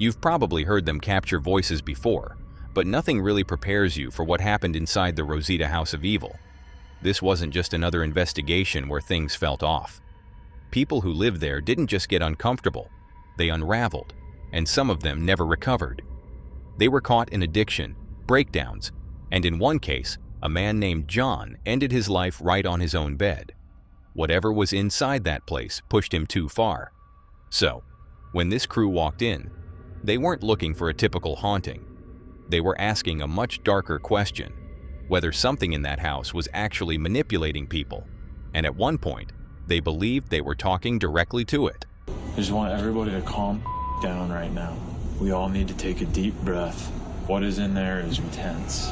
You've probably heard them capture voices before, but nothing really prepares you for what happened inside the Rosita House of Evil. This wasn't just another investigation where things felt off. People who lived there didn't just get uncomfortable, they unraveled, and some of them never recovered. They were caught in addiction, breakdowns, and in one case, a man named John ended his life right on his own bed. Whatever was inside that place pushed him too far. So, when this crew walked in, they weren't looking for a typical haunting. They were asking a much darker question, whether something in that house was actually manipulating people, and at one point, they believed they were talking directly to it. I just want everybody to calm down right now. We all need to take a deep breath. What is in there is intense.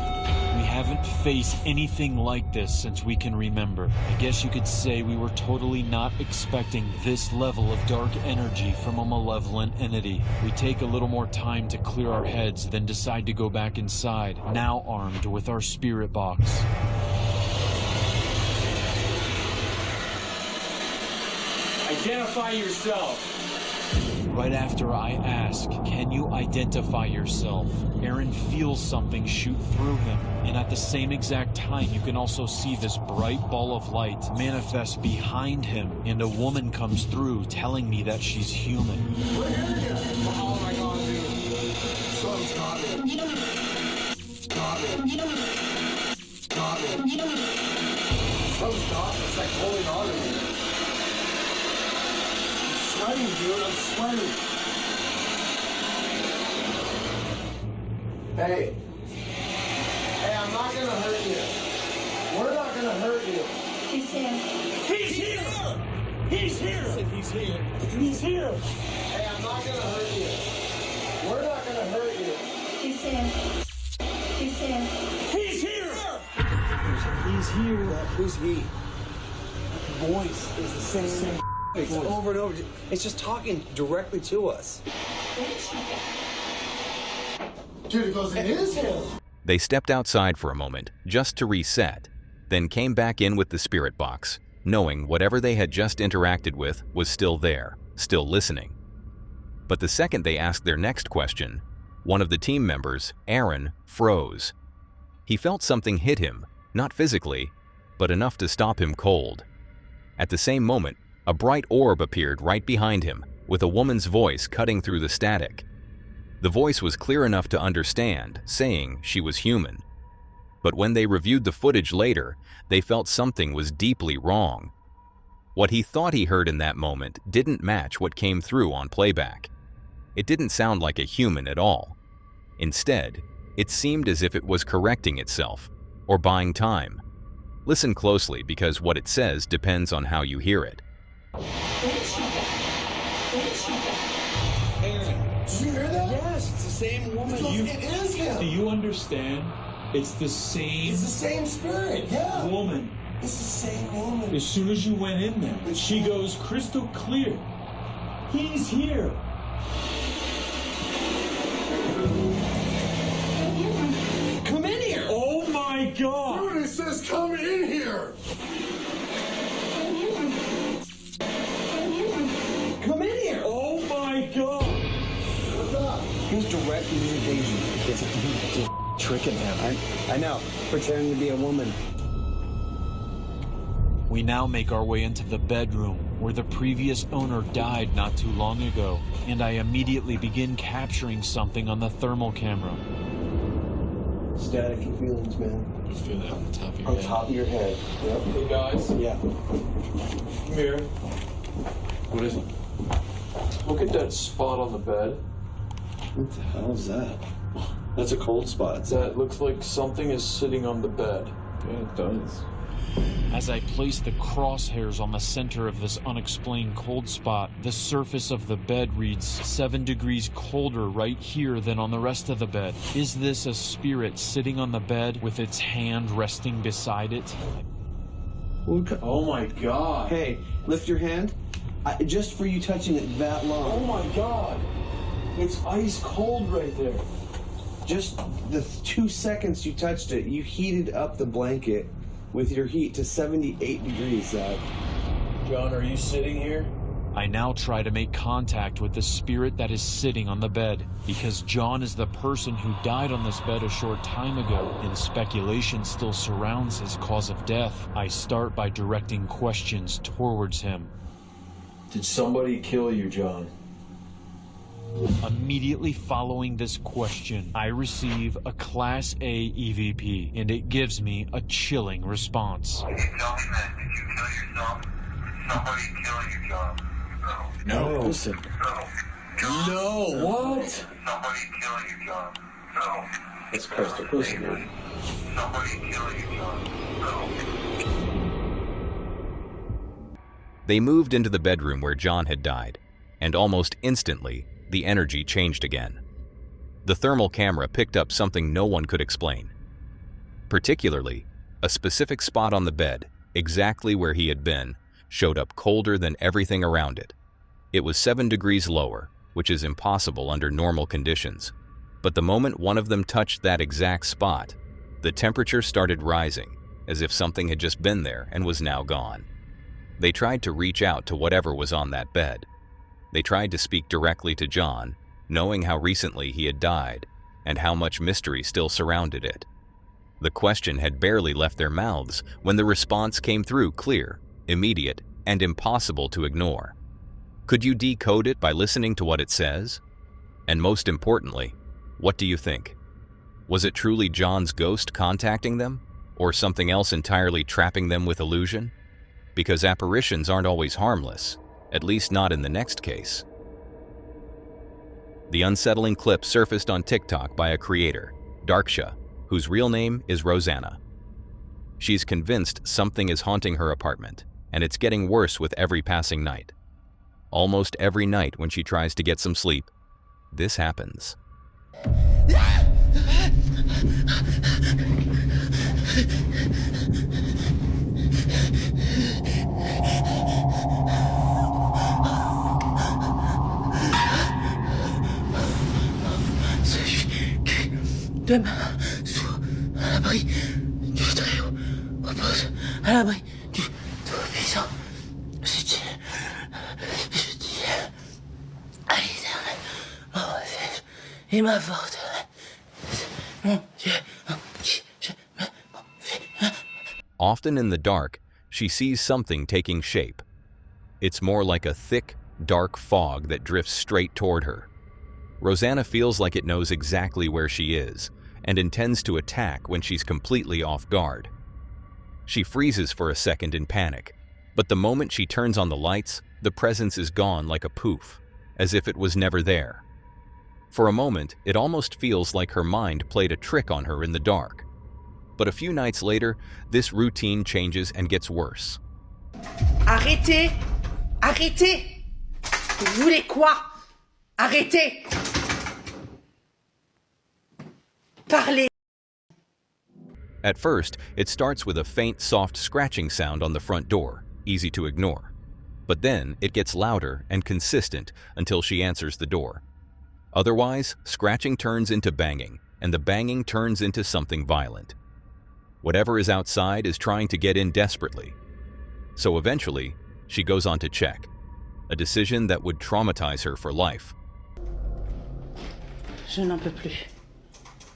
We haven't faced anything like this since we can remember. I guess you could say we were totally not expecting this level of dark energy from a malevolent entity. We take a little more time to clear our heads, then decide to go back inside, now armed with our spirit box. Identify yourself. Right after I ask, can you identify yourself? Aaron feels something shoot through him, and at the same exact time, you can also see this bright ball of light manifest behind him, and a woman comes through telling me that she's human. Oh my God, dude. Stop it. Stop it. Stop it. Stop it. It's like holding on to me. I'm sweating, dude. I'm sweating. Hey. Hey, I'm not gonna hurt you. We're not gonna hurt you. He's here. He's here! He's here! He's here. He's here! Hey, I'm not gonna hurt you. We're not gonna hurt you. He's here. He's here. He's here! He's here. Who's he? The voice is the same. It's over and over. It's just talking directly to us. Dude, it goes, it is him. They stepped outside for a moment, just to reset, then came back in with the spirit box, knowing whatever they had just interacted with was still there, still listening. But the second they asked their next question, one of the team members, Aaron, froze. He felt something hit him, not physically, but enough to stop him cold. At the same moment, a bright orb appeared right behind him, with a woman's voice cutting through the static. The voice was clear enough to understand, saying she was human. But when they reviewed the footage later, they felt something was deeply wrong. What he thought he heard in that moment didn't match what came through on playback. It didn't sound like a human at all. Instead, it seemed as if it was correcting itself, or buying time. Listen closely because what it says depends on how you hear it. Aaron, did you hear that? Yes, it's the same woman. It is him. Do you understand? It's the same It's the same spirit, yeah. woman. It's the same woman. As soon as you went in there, she goes crystal clear. He's here. Come in here. Oh my God. Dude, it says come in here. Come in here. Oh my God. What's up? He was direct communication. It's tricking him. I know. Pretending to be a woman. We now make our way into the bedroom where the previous owner died not too long ago, and I immediately begin capturing something on the thermal camera. Staticky feelings, man. You feel that on the top of your On head. top of your head. Yep. Hey guys, Yeah. come here. What is it? Look at that spot on the bed. What the hell is that? That's a cold spot. That looks like something is sitting on the bed. Yeah, it does. As I place the crosshairs on the center of this unexplained cold spot, the surface of the bed reads 7 degrees colder right here than on the rest of the bed. Is this a spirit sitting on the bed with its hand resting beside it? Oh my God. Hey, lift your hand. Just for you touching it that long. Oh my God. It's ice cold right there. Just the 2 seconds you touched it, you heated up the blanket with your heat to 78 degrees, Zach. John, are you sitting here? I now try to make contact with the spirit that is sitting on the bed, because John is the person who died on this bed a short time ago, and speculation still surrounds his cause of death. I start by directing questions towards him. Did somebody kill you, John? Immediately following this question, I receive a Class A EVP, and it gives me a chilling response. Can you tell me, man, did you kill yourself? Did somebody kill you, John? No. Listen. No. What? Somebody kill you, John. No. It's crystal clear. Somebody kill you, John. No. They moved into the bedroom where John had died, and almost instantly, the energy changed again. The thermal camera picked up something no one could explain. Particularly, a specific spot on the bed, exactly where he had been, showed up colder than everything around it. It was 7 degrees lower, which is impossible under normal conditions. But the moment one of them touched that exact spot, the temperature started rising, as if something had just been there and was now gone. They tried to reach out to whatever was on that bed. They tried to speak directly to John, knowing how recently he had died and how much mystery still surrounded it. The question had barely left their mouths when the response came through clear, immediate, and impossible to ignore. Could you decode it by listening to what it says? And most importantly, what do you think? Was it truly John's ghost contacting them, or something else entirely trapping them with illusion? Because apparitions aren't always harmless, at least not in the next case. The unsettling clip surfaced on TikTok by a creator, Darksha, whose real name is Rosanna. She's convinced something is haunting her apartment, and it's getting worse with every passing night. Almost every night when she tries to get some sleep, this happens. Demain, sous l'abri du Très-Haut, repose à l'abri du Tout-Puissant. Je dis à l'Éternel, mon refuge et ma forteresse, mon Dieu, en qui je me confie. Often in the dark, she sees something taking shape. It's more like a thick, dark fog that drifts straight toward her. Rosanna feels like it knows exactly where she is and intends to attack when she's completely off guard. She freezes for a second in panic, but the moment she turns on the lights, the presence is gone like a poof, as if it was never there. For a moment, it almost feels like her mind played a trick on her in the dark. But a few nights later, this routine changes and gets worse. Arrêtez! Arrêtez! Vous voulez quoi? Arrêtez! Parlez! At first, it starts with a faint, soft scratching sound on the front door, easy to ignore. But then, it gets louder and consistent until she answers the door. Otherwise, scratching turns into banging, and the banging turns into something violent. Whatever is outside is trying to get in desperately. So eventually, she goes on to check, a decision that would traumatize her for life. Je n'en peux plus.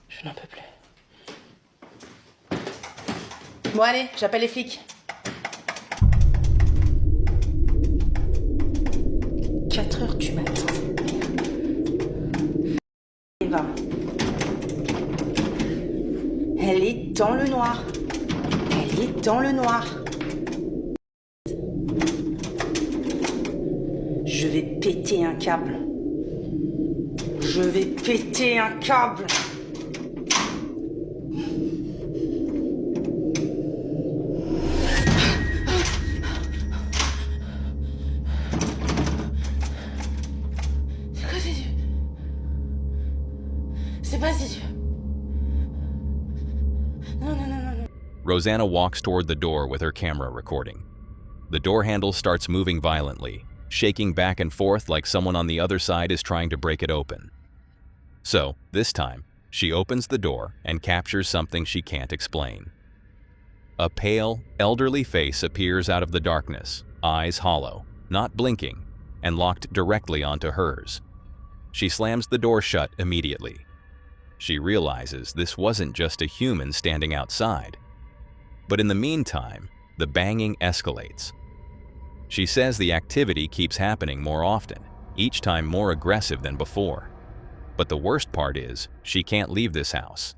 Je n'en peux plus. Bon allez, j'appelle les flics. 4 heures du matin. Eva. Elle est dans le noir. Elle est dans le noir. Je vais péter un câble. Je vais péter un câble. C'est quoi ces yeux? C'est pas ces yeux. Non, non, non, non, non. Rosanna walks toward the door with her camera recording. The door handle starts moving violently, shaking back and forth like someone on the other side is trying to break it open. So, this time, she opens the door and captures something she can't explain. A pale, elderly face appears out of the darkness, eyes hollow, not blinking, and locked directly onto hers. She slams the door shut immediately. She realizes this wasn't just a human standing outside. But in the meantime, the banging escalates. She says the activity keeps happening more often, each time more aggressive than before. But the worst part is, she can't leave this house.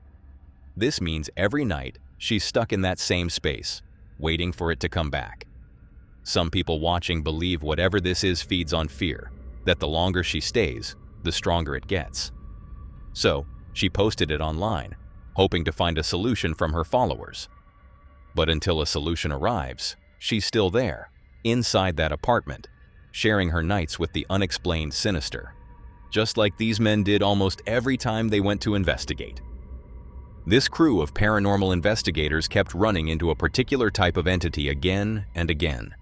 This means every night she's stuck in that same space, waiting for it to come back. Some people watching believe whatever this is feeds on fear, that the longer she stays, the stronger it gets. So, she posted it online, hoping to find a solution from her followers. But until a solution arrives, she's still there, inside that apartment, sharing her nights with the unexplained sinister, just like these men did almost every time they went to investigate. This crew of paranormal investigators kept running into a particular type of entity again and again.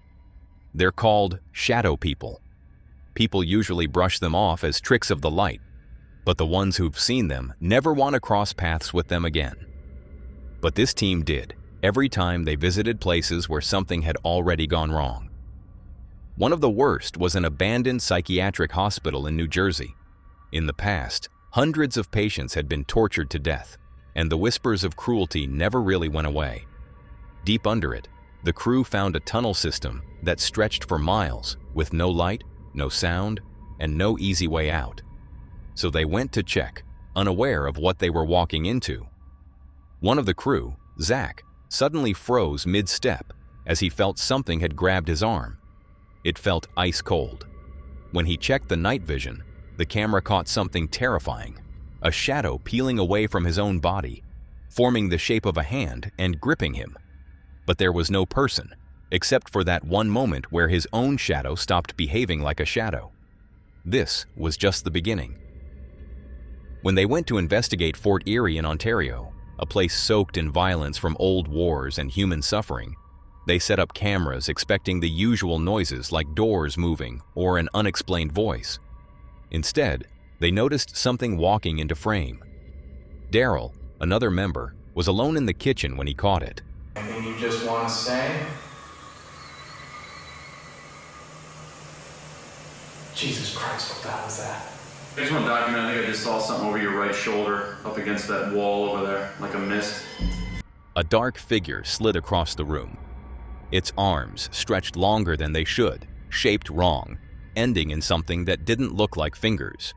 They're called shadow people. People usually brush them off as tricks of the light, but the ones who've seen them never want to cross paths with them again. But this team did, every time they visited places where something had already gone wrong. One of the worst was an abandoned psychiatric hospital in New Jersey. In the past, hundreds of patients had been tortured to death, and the whispers of cruelty never really went away. Deep under it, the crew found a tunnel system that stretched for miles with no light, no sound, and no easy way out. So they went to check, unaware of what they were walking into. One of the crew, Zach, suddenly froze mid-step as he felt something had grabbed his arm. It felt ice cold. When he checked the night vision, the camera caught something terrifying, a shadow peeling away from his own body, forming the shape of a hand and gripping him. But there was no person, except for that one moment where his own shadow stopped behaving like a shadow. This was just the beginning. When they went to investigate Fort Erie in Ontario, a place soaked in violence from old wars and human suffering, they set up cameras expecting the usual noises like doors moving or an unexplained voice. Instead, they noticed something walking into frame. Daryl, another member, was alone in the kitchen when he caught it. Anything you just want to say? Jesus Christ, what the hell is that? I just want to document, I think I just saw something over your right shoulder, up against that wall over there, like a mist. A dark figure slid across the room. Its arms stretched longer than they should, shaped wrong, ending in something that didn't look like fingers.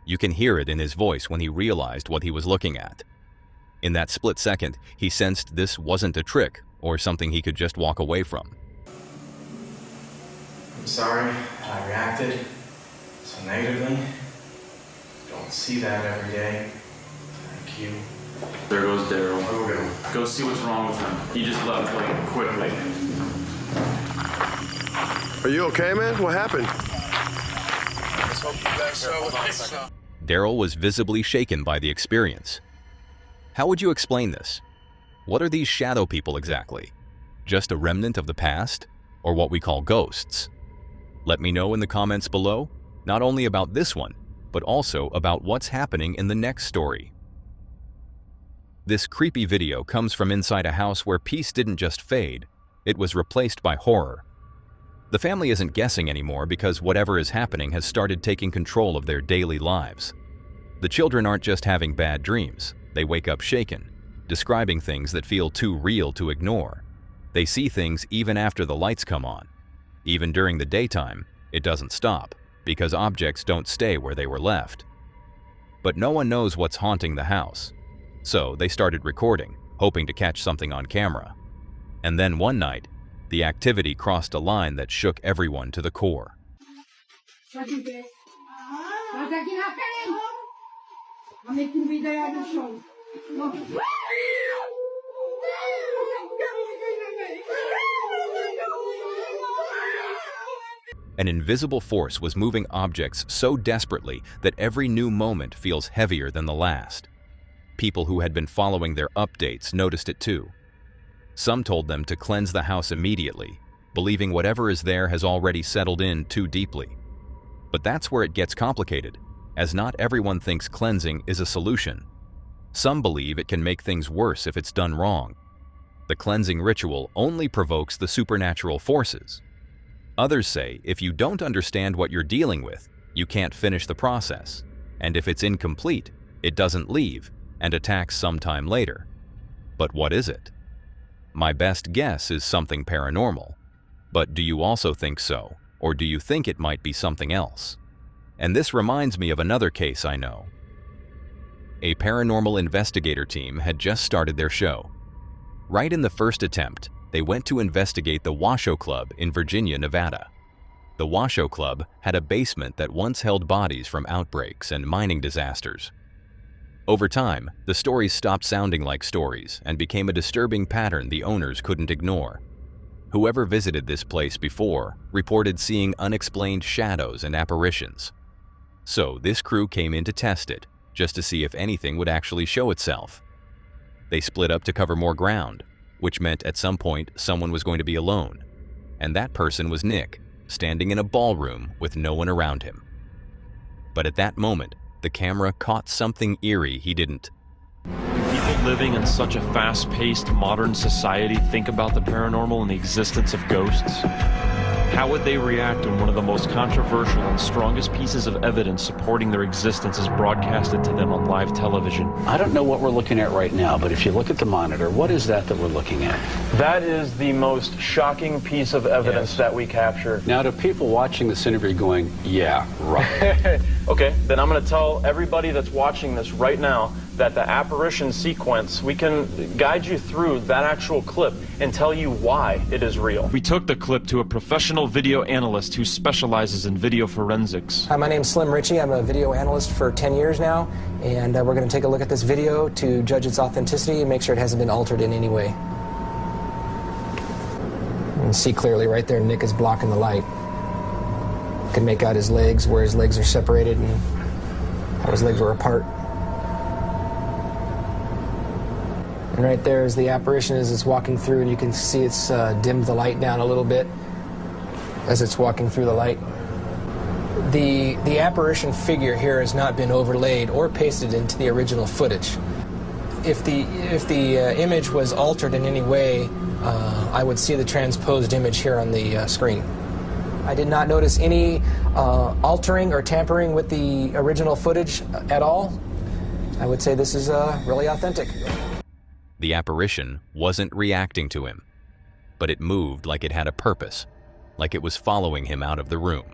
You can hear it in his voice when he realized what he was looking at. In that split second, he sensed this wasn't a trick or something he could just walk away from. I'm sorry I reacted so negatively. Don't see that every day. Thank you. There goes Daryl. Go see what's wrong with him. He just left, like, quickly. Are you okay, man? What happened? Daryl was visibly shaken by the experience. How would you explain this? What are these shadow people exactly? Just a remnant of the past? Or what we call ghosts? Let me know in the comments below, not only about this one, but also about what's happening in the next story. This creepy video comes from inside a house where peace didn't just fade, it was replaced by horror. The family isn't guessing anymore because whatever is happening has started taking control of their daily lives. The children aren't just having bad dreams, they wake up shaken, describing things that feel too real to ignore. They see things even after the lights come on. Even during the daytime, it doesn't stop, because objects don't stay where they were left. But no one knows what's haunting the house. So they started recording, hoping to catch something on camera. And then one night, the activity crossed a line that shook everyone to the core. An invisible force was moving objects so desperately that every new moment feels heavier than the last. People who had been following their updates noticed it too. Some told them to cleanse the house immediately, believing whatever is there has already settled in too deeply. But that's where it gets complicated, as not everyone thinks cleansing is a solution. Some believe it can make things worse if it's done wrong. The cleansing ritual only provokes the supernatural forces. Others say if you don't understand what you're dealing with, you can't finish the process, and if it's incomplete, it doesn't leave and attacks sometime later. But what is it? My best guess is something paranormal. But do you also think so, or do you think it might be something else? And this reminds me of another case I know. A paranormal investigator team had just started their show. Right in the first attempt, they went to investigate the Washoe Club in Virginia, Nevada. The Washoe Club had a basement that once held bodies from outbreaks and mining disasters. Over time, the stories stopped sounding like stories and became a disturbing pattern the owners couldn't ignore. Whoever visited this place before reported seeing unexplained shadows and apparitions. So this crew came in to test it, just to see if anything would actually show itself. They split up to cover more ground, which meant at some point someone was going to be alone. And that person was Nick, standing in a ballroom with no one around him. But at that moment, the camera caught something eerie he didn't. People living in such a fast-paced modern society think about the paranormal and the existence of ghosts. How would they react when one of the most controversial and strongest pieces of evidence supporting their existence is broadcasted to them on live television? I don't know what we're looking at right now, but if you look at the monitor, what is that we're looking at? That is the most shocking piece of evidence that we captured. Now, to people watching this interview going, yeah, right. Okay, then I'm going to tell everybody that's watching this right now that the apparition sequence, we can guide you through that actual clip and tell you why it is real. We took the clip to a professional video analyst who specializes in video forensics. Hi, my name's Slim Ritchie. I'm a video analyst for 10 years now, and we're going to take a look at this video to judge its authenticity and make sure it hasn't been altered in any way. You can see clearly right there, Nick is blocking the light. You can make out his legs, where his legs are separated and how his legs were apart. And right there is the apparition as it's walking through, and you can see it's dimmed the light down a little bit as it's walking through the light. The apparition figure here has not been overlaid or pasted into the original footage. If the image was altered in any way, I would see the transposed image here on the screen. I did not notice any altering or tampering with the original footage at all. I would say this is really authentic. The apparition wasn't reacting to him, but it moved like it had a purpose, like it was following him out of the room.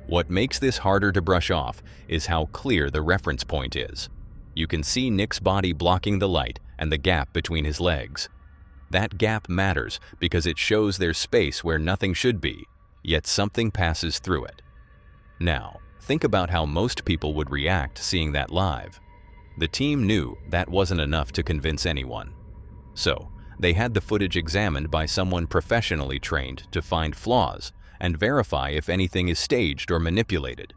What makes this harder to brush off is how clear the reference point is. You can see Nick's body blocking the light and the gap between his legs. That gap matters because it shows there's space where nothing should be, yet something passes through it. Now, think about how most people would react seeing that live. The team knew that wasn't enough to convince anyone. So, they had the footage examined by someone professionally trained to find flaws and verify if anything is staged or manipulated.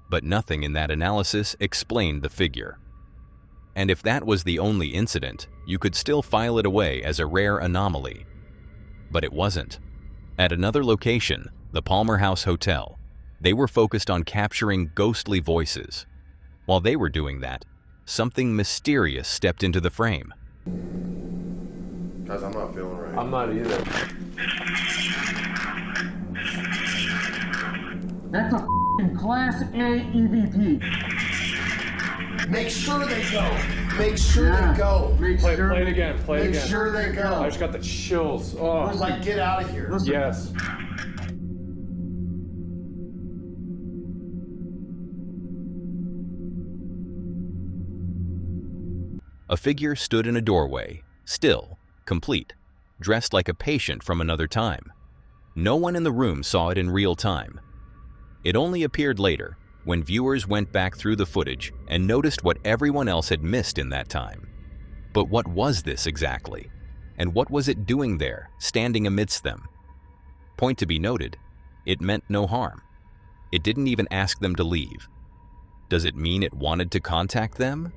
But nothing in that analysis explained the figure. And if that was the only incident, you could still file it away as a rare anomaly. But it wasn't. At another location, the Palmer House Hotel, they were focused on capturing ghostly voices. While they were doing that, something mysterious stepped into the frame. Guys, I'm not feeling right. I'm not either. That's a f***ing Class A EVP. Make sure they go. Make sure they go. Play it again. Make sure they go. I just got the chills. Oh. I was like, get out of here. Yes. A figure stood in a doorway, still, complete, dressed like a patient from another time. No one in the room saw it in real time. It only appeared later, when viewers went back through the footage and noticed what everyone else had missed in that time. But what was this exactly? And what was it doing there, standing amidst them? Point to be noted, it meant no harm. It didn't even ask them to leave. Does it mean it wanted to contact them?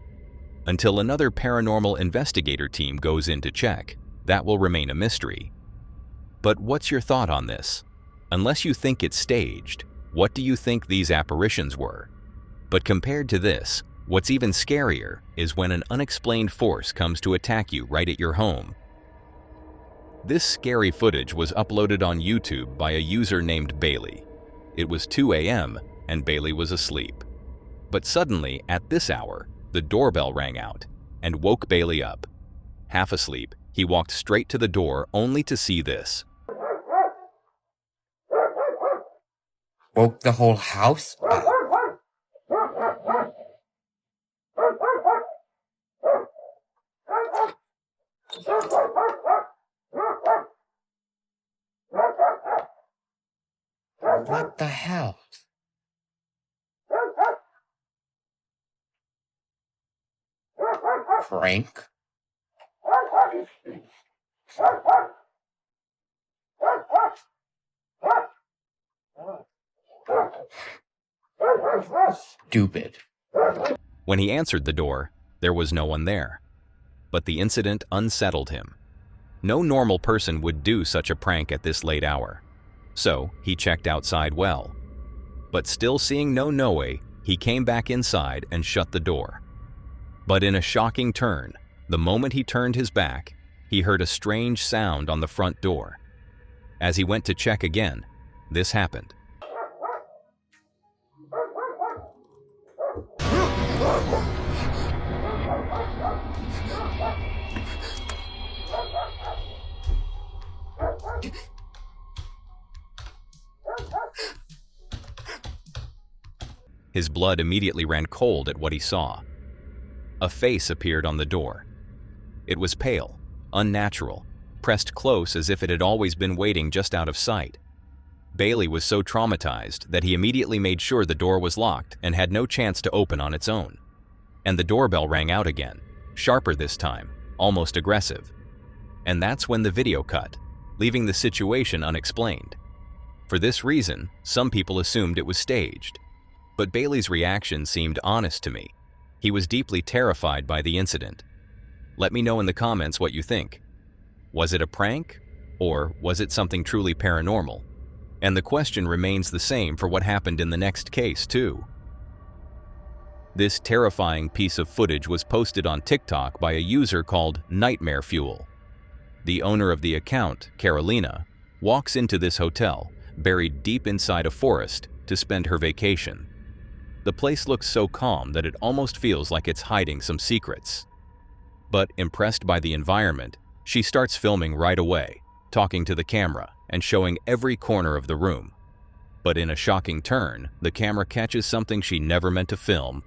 Until another paranormal investigator team goes in to check, that will remain a mystery. But what's your thought on this? Unless you think it's staged, what do you think these apparitions were? But compared to this, what's even scarier is when an unexplained force comes to attack you right at your home. This scary footage was uploaded on YouTube by a user named Bailey. It was 2 a.m. and Bailey was asleep. But suddenly, at this hour, the doorbell rang out and woke Bailey up. Half asleep, he walked straight to the door only to see this. Woke the whole house up. What the hell? Prank? Stupid. When he answered the door, there was no one there. But the incident unsettled him. No normal person would do such a prank at this late hour. So he checked outside well. But still seeing no Noe, he came back inside and shut the door. But in a shocking turn, the moment he turned his back, he heard a strange sound on the front door. As he went to check again, this happened. His blood immediately ran cold at what he saw. A face appeared on the door. It was pale, unnatural, pressed close as if it had always been waiting just out of sight. Bailey was so traumatized that he immediately made sure the door was locked and had no chance to open on its own. And the doorbell rang out again, sharper this time, almost aggressive. And that's when the video cut, leaving the situation unexplained. For this reason, some people assumed it was staged. But Bailey's reaction seemed honest to me. He was deeply terrified by the incident. Let me know in the comments what you think. Was it a prank? Or was it something truly paranormal? And the question remains the same for what happened in the next case, too. This terrifying piece of footage was posted on TikTok by a user called Nightmare Fuel. The owner of the account, Carolina, walks into this hotel, buried deep inside a forest, to spend her vacation. The place looks so calm that it almost feels like it's hiding some secrets. But impressed by the environment, she starts filming right away, talking to the camera and showing every corner of the room. But in a shocking turn, the camera catches something she never meant to film.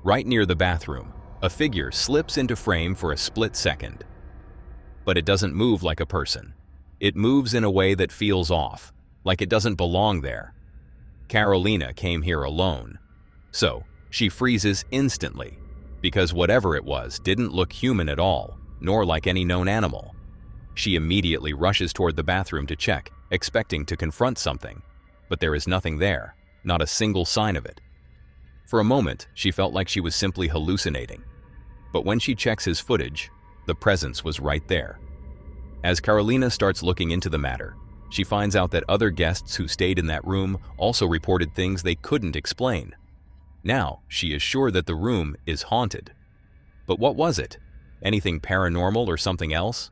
Right near the bathroom, a figure slips into frame for a split second. But it doesn't move like a person. It moves in a way that feels off, like it doesn't belong there. Carolina came here alone. So, she freezes instantly, because whatever it was didn't look human at all, nor like any known animal. She immediately rushes toward the bathroom to check, expecting to confront something. But there is nothing there, not a single sign of it. For a moment, she felt like she was simply hallucinating. But when she checks his footage, the presence was right there. As Carolina starts looking into the matter, she finds out that other guests who stayed in that room also reported things they couldn't explain. Now, she is sure that the room is haunted. But what was it? Anything paranormal or something else?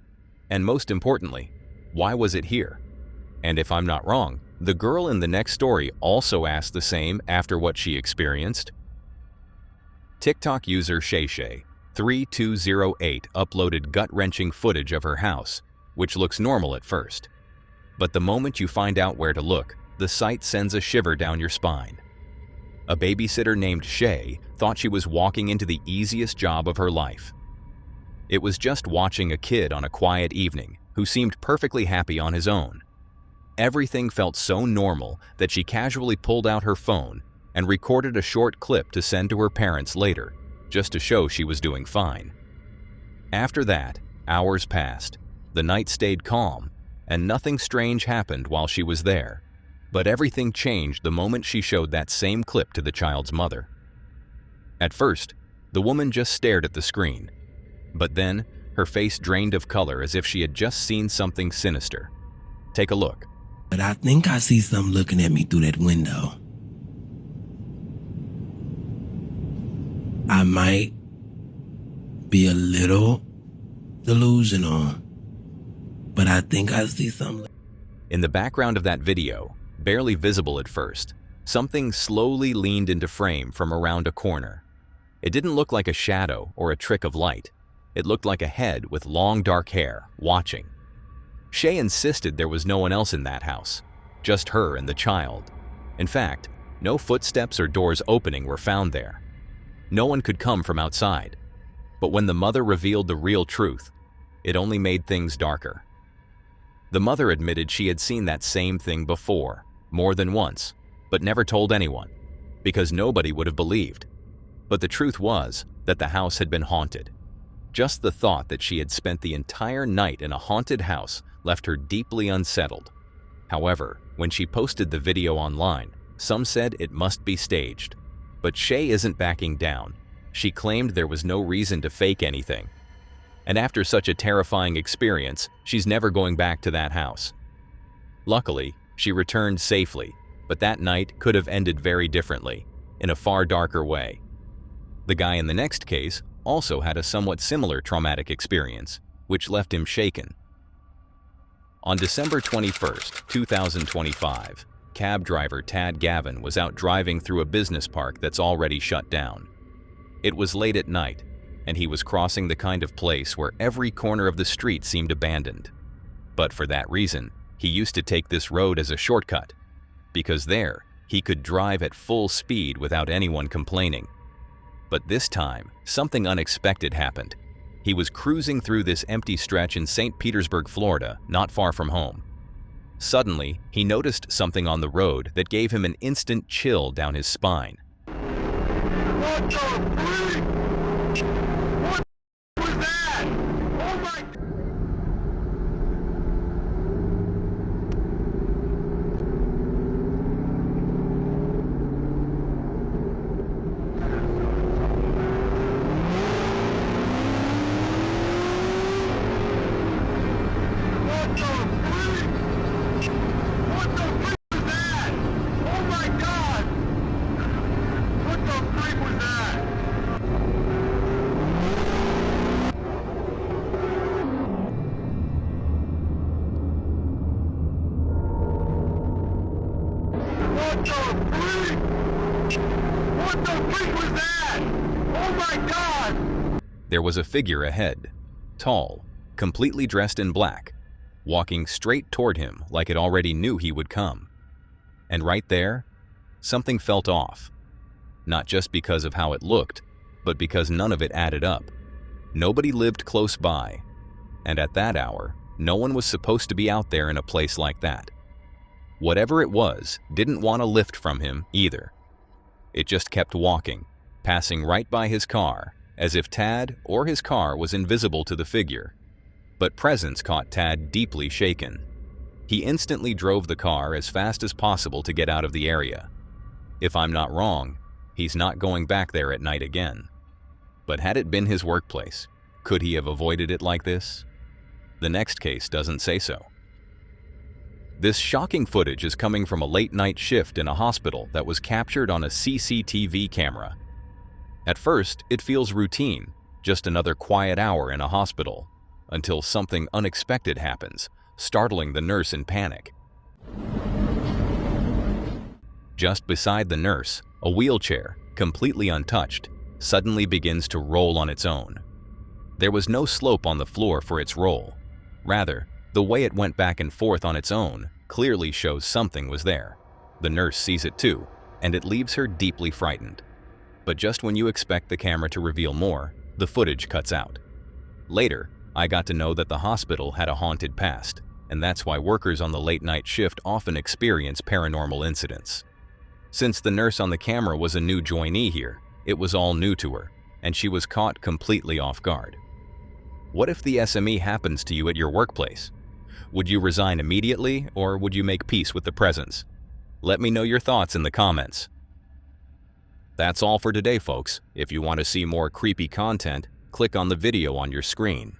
And most importantly, why was it here? And if I'm not wrong, the girl in the next story also asked the same after what she experienced. TikTok user ShayShay3208 uploaded gut-wrenching footage of her house, which looks normal at first. But the moment you find out where to look, the sight sends a shiver down your spine. A babysitter named Shay thought she was walking into the easiest job of her life. It was just watching a kid on a quiet evening who seemed perfectly happy on his own. Everything felt so normal that she casually pulled out her phone and recorded a short clip to send to her parents later, just to show she was doing fine. After that, hours passed, the night stayed calm, and nothing strange happened while she was there. But everything changed the moment she showed that same clip to the child's mother. At first, the woman just stared at the screen, but then her face drained of color as if she had just seen something sinister. Take a look. But I think I see something looking at me through that window. I might be a little delusional, but I think I see something. In the background of that video, barely visible at first, something slowly leaned into frame from around a corner. It didn't look like a shadow or a trick of light. It looked like a head with long dark hair, watching. Shay insisted there was no one else in that house, just her and the child. In fact, no footsteps or doors opening were found there. No one could come from outside. But when the mother revealed the real truth, it only made things darker. The mother admitted she had seen that same thing before, more than once, but never told anyone, because nobody would have believed. But the truth was that the house had been haunted. Just the thought that she had spent the entire night in a haunted house left her deeply unsettled. However, when she posted the video online, some said it must be staged. But Shay isn't backing down. She claimed there was no reason to fake anything. And after such a terrifying experience, she's never going back to that house. Luckily, she returned safely, but that night could have ended very differently, in a far darker way. The guy in the next case also had a somewhat similar traumatic experience, which left him shaken. On December 21st, 2025, cab driver Tad Gavin was out driving through a business park that's already shut down. It was late at night, and he was crossing the kind of place where every corner of the street seemed abandoned. But for that reason, he used to take this road as a shortcut, because there, he could drive at full speed without anyone complaining. But this time, something unexpected happened. He was cruising through this empty stretch in St. Petersburg, Florida, not far from home. Suddenly, he noticed something on the road that gave him an instant chill down his spine. What the freak? What was that? Oh my... There was a figure ahead, tall, completely dressed in black, walking straight toward him like it already knew he would come. And right there, something felt off. Not just because of how it looked, but because none of it added up. Nobody lived close by, and at that hour, no one was supposed to be out there in a place like that. Whatever it was didn't want a lift from him either. It just kept walking, passing right by his car, as if Tad or his car was invisible to the figure. But presence caught Tad deeply shaken. He instantly drove the car as fast as possible to get out of the area. If I'm not wrong, he's not going back there at night again. But had it been his workplace, could he have avoided it like this? The next case doesn't say so. This shocking footage is coming from a late-night shift in a hospital that was captured on a CCTV camera. At first, it feels routine, just another quiet hour in a hospital, until something unexpected happens, startling the nurse in panic. Just beside the nurse, a wheelchair, completely untouched, suddenly begins to roll on its own. There was no slope on the floor for its roll. Rather, the way it went back and forth on its own clearly shows something was there. The nurse sees it too, and it leaves her deeply frightened. But just when you expect the camera to reveal more, the footage cuts out. Later, I got to know that the hospital had a haunted past, and that's why workers on the late-night shift often experience paranormal incidents. Since the nurse on the camera was a new joinee here, it was all new to her, and she was caught completely off guard. What if the SME happens to you at your workplace? Would you resign immediately, or would you make peace with the presence? Let me know your thoughts in the comments. That's all for today, folks. If you want to see more creepy content, click on the video on your screen.